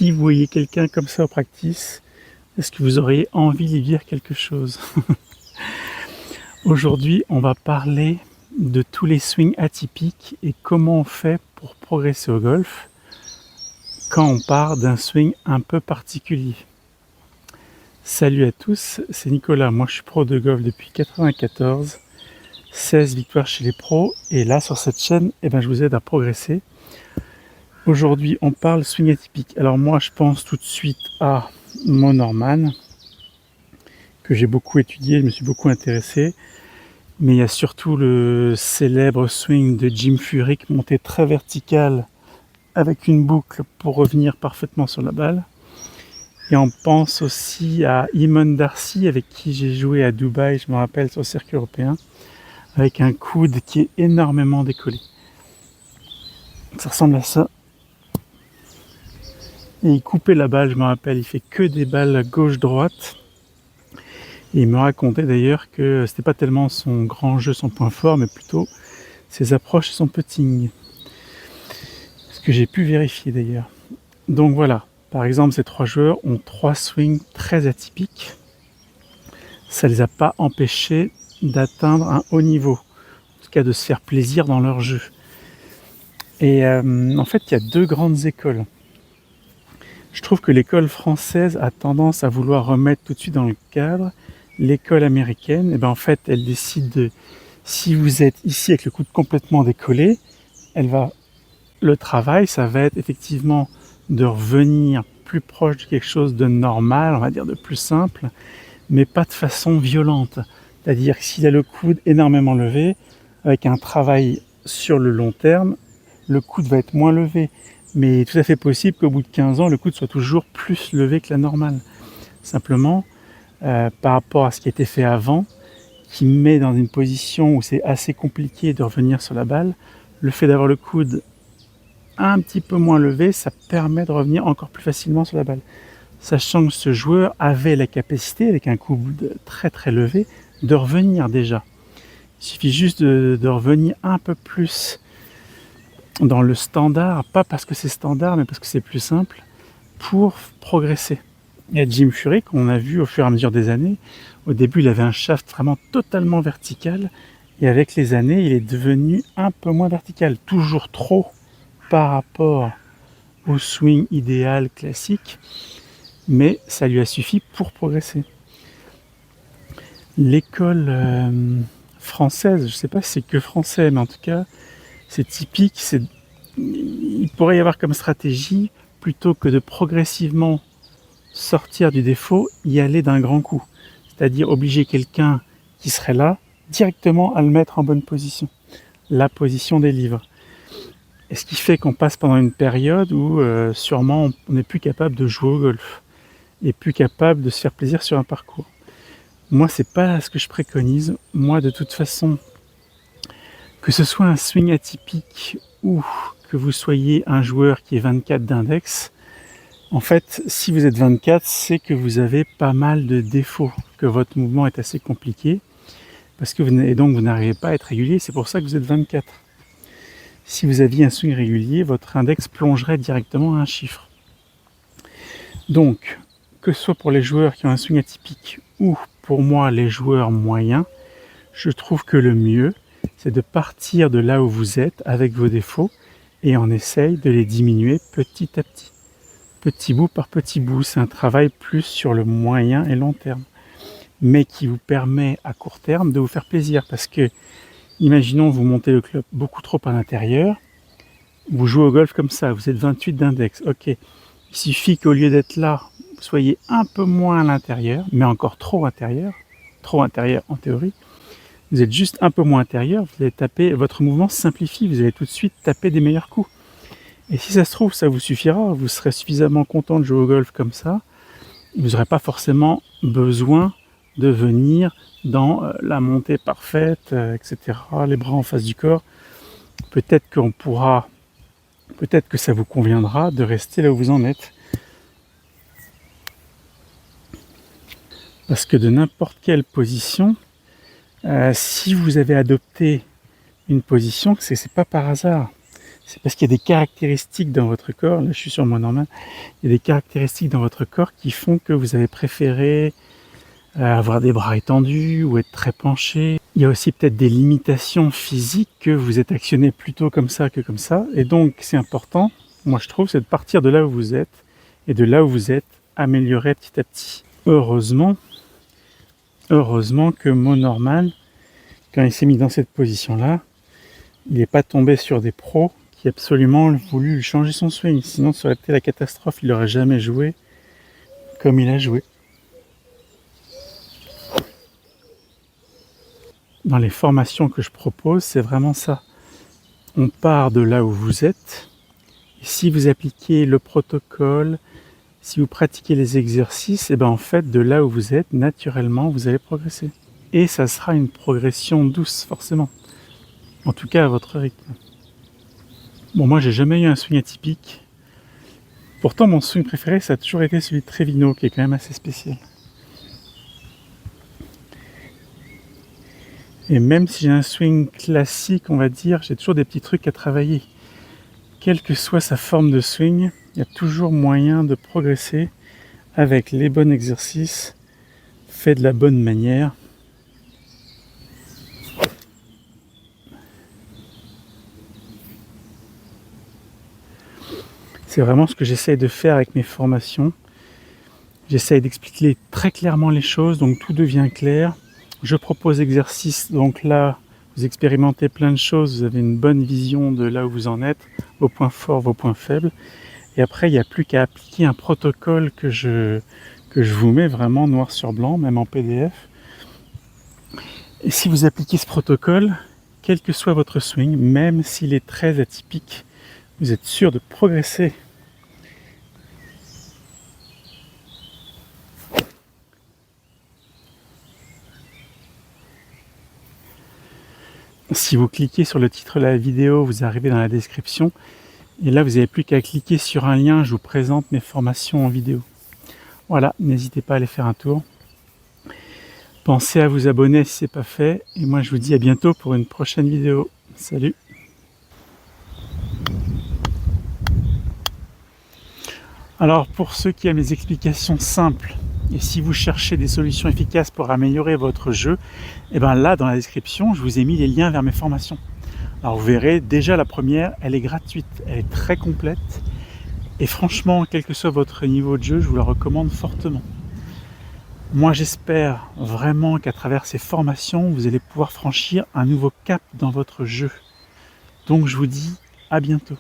Si vous voyez quelqu'un comme ça au practice, est-ce que vous auriez envie de lui dire quelque chose? Aujourd'hui, on va parler de tous les swings atypiques et comment on fait pour progresser au golf quand on part d'un swing un peu particulier. Salut à tous, c'est Nicolas, moi je suis pro de golf depuis 94, 16 victoires chez les pros et là sur cette chaîne, je vous aide à progresser. Aujourd'hui on parle swing atypique. Alors moi je pense tout de suite à mon Norman que j'ai beaucoup étudié, je me suis beaucoup intéressé. Mais il y a surtout le célèbre swing de Jim Furyk monté très vertical avec une boucle pour revenir parfaitement sur la balle. Et on pense aussi à Eamon Darcy avec qui j'ai joué à Dubaï, je me rappelle, sur le circuit européen, avec un coude qui est énormément décollé. Ça ressemble à ça. Et il coupait la balle, je me rappelle, il fait que des balles gauche-droite. Et il me racontait d'ailleurs que c'était pas tellement son grand jeu, son point fort, mais plutôt ses approches et son putting. Ce que j'ai pu vérifier d'ailleurs. Donc voilà, par exemple, ces trois joueurs ont trois swings très atypiques. Ça ne les a pas empêchés d'atteindre un haut niveau, en tout cas de se faire plaisir dans leur jeu. Et en fait, il y a deux grandes écoles. Je trouve que l'école française a tendance à vouloir remettre tout de suite dans le cadre. L'école américaine, en fait, elle décide de, si vous êtes ici avec le coude complètement décollé, le travail, ça va être effectivement de revenir plus proche de quelque chose de normal, on va dire de plus simple, mais pas de façon violente. C'est-à-dire que s'il a le coude énormément levé, avec un travail sur le long terme, le coude va être moins levé. Mais tout à fait possible qu'au bout de 15 ans, le coude soit toujours plus levé que la normale. Simplement, par rapport à ce qui a été fait avant, qui met dans une position où c'est assez compliqué de revenir sur la balle, le fait d'avoir le coude un petit peu moins levé, ça permet de revenir encore plus facilement sur la balle. Sachant que ce joueur avait la capacité, avec un coude très très levé, de revenir déjà. Il suffit juste de revenir un peu plus dans le standard, pas parce que c'est standard, mais parce que c'est plus simple, pour progresser. Et Jim Furyk, on a vu au fur et à mesure des années, au début il avait un shaft vraiment totalement vertical, et avec les années il est devenu un peu moins vertical, toujours trop par rapport au swing idéal classique, mais ça lui a suffi pour progresser. L'école française, je ne sais pas si c'est que français, mais en tout cas c'est typique, il pourrait y avoir comme stratégie, plutôt que de progressivement sortir du défaut, y aller d'un grand coup. C'est-à-dire obliger quelqu'un qui serait là, directement à le mettre en bonne position. La position des livres. Et ce qui fait qu'on passe pendant une période où sûrement on n'est plus capable de jouer au golf. Et plus capable de se faire plaisir sur un parcours. Moi, c'est pas ce que je préconise. Moi, de toute façon, que ce soit un swing atypique ou que vous soyez un joueur qui est 24 d'index, en fait, si vous êtes 24, c'est que vous avez pas mal de défauts, que votre mouvement est assez compliqué, et donc vous n'arrivez pas à être régulier, c'est pour ça que vous êtes 24. Si vous aviez un swing régulier, votre index plongerait directement à un chiffre. Donc, que ce soit pour les joueurs qui ont un swing atypique ou pour moi les joueurs moyens, je trouve que le mieux, c'est de partir de là où vous êtes avec vos défauts et on essaye de les diminuer petit à petit. Petit bout par petit bout, c'est un travail plus sur le moyen et long terme, mais qui vous permet à court terme de vous faire plaisir parce que, imaginons vous montez le club beaucoup trop à l'intérieur, vous jouez au golf comme ça, vous êtes 28 d'index, ok, il suffit qu'au lieu d'être là, vous soyez un peu moins à l'intérieur, mais encore trop intérieur en théorie, vous êtes juste un peu moins intérieur, vous allez taper, votre mouvement se simplifie, vous allez tout de suite taper des meilleurs coups. Et si ça se trouve, ça vous suffira, vous serez suffisamment content de jouer au golf comme ça, vous n'aurez pas forcément besoin de venir dans la montée parfaite, etc., les bras en face du corps. Peut-être que ça vous conviendra de rester là où vous en êtes. Parce que de n'importe quelle position, si vous avez adopté une position, c'est pas par hasard. c'est parce qu'il y a des caractéristiques dans votre corps, là je suis sur moi normal, il y a des caractéristiques dans votre corps qui font que vous avez préféré avoir des bras étendus ou être très penché. Il y a aussi peut-être des limitations physiques que vous êtes actionné plutôt comme ça que comme ça. Et donc c'est important, moi je trouve, c'est de partir de là où vous êtes et de là où vous êtes améliorer petit à petit. Heureusement que Mo Normal, quand il s'est mis dans cette position-là, il n'est pas tombé sur des pros qui absolument voulu lui changer son swing. Sinon ça aurait été la catastrophe, il n'aurait jamais joué comme il a joué. Dans les formations que je propose, c'est vraiment ça. On part de là où vous êtes, et si vous appliquez le protocole, si vous pratiquez les exercices, et ben en fait, de là où vous êtes, naturellement, vous allez progresser. Et ça sera une progression douce, forcément. En tout cas, à votre rythme. Bon, moi, j'ai jamais eu un swing atypique. Pourtant, mon swing préféré, ça a toujours été celui de Trevino, qui est quand même assez spécial. Et même si j'ai un swing classique, on va dire, j'ai toujours des petits trucs à travailler. Quelle que soit sa forme de swing, il y a toujours moyen de progresser avec les bons exercices, faits de la bonne manière. C'est vraiment ce que j'essaye de faire avec mes formations. J'essaye d'expliquer très clairement les choses, donc tout devient clair. Je propose exercices, donc là, vous expérimentez plein de choses, vous avez une bonne vision de là où vous en êtes, vos points forts, vos points faibles. Et après, il n'y a plus qu'à appliquer un protocole que je vous mets vraiment noir sur blanc, même en PDF. Et si vous appliquez ce protocole, quel que soit votre swing, même s'il est très atypique, vous êtes sûr de progresser. Si vous cliquez sur le titre de la vidéo, vous arrivez dans la description. Et là, vous n'avez plus qu'à cliquer sur un lien, je vous présente mes formations en vidéo. Voilà, n'hésitez pas à aller faire un tour. Pensez à vous abonner si ce n'est pas fait. Et moi, je vous dis à bientôt pour une prochaine vidéo. Salut! Alors, pour ceux qui aiment les explications simples, et si vous cherchez des solutions efficaces pour améliorer votre jeu, et bien là, dans la description, je vous ai mis les liens vers mes formations. Alors vous verrez, déjà la première, elle est gratuite, elle est très complète. Et franchement, quel que soit votre niveau de jeu, je vous la recommande fortement. Moi, j'espère vraiment qu'à travers ces formations, vous allez pouvoir franchir un nouveau cap dans votre jeu. Donc je vous dis à bientôt.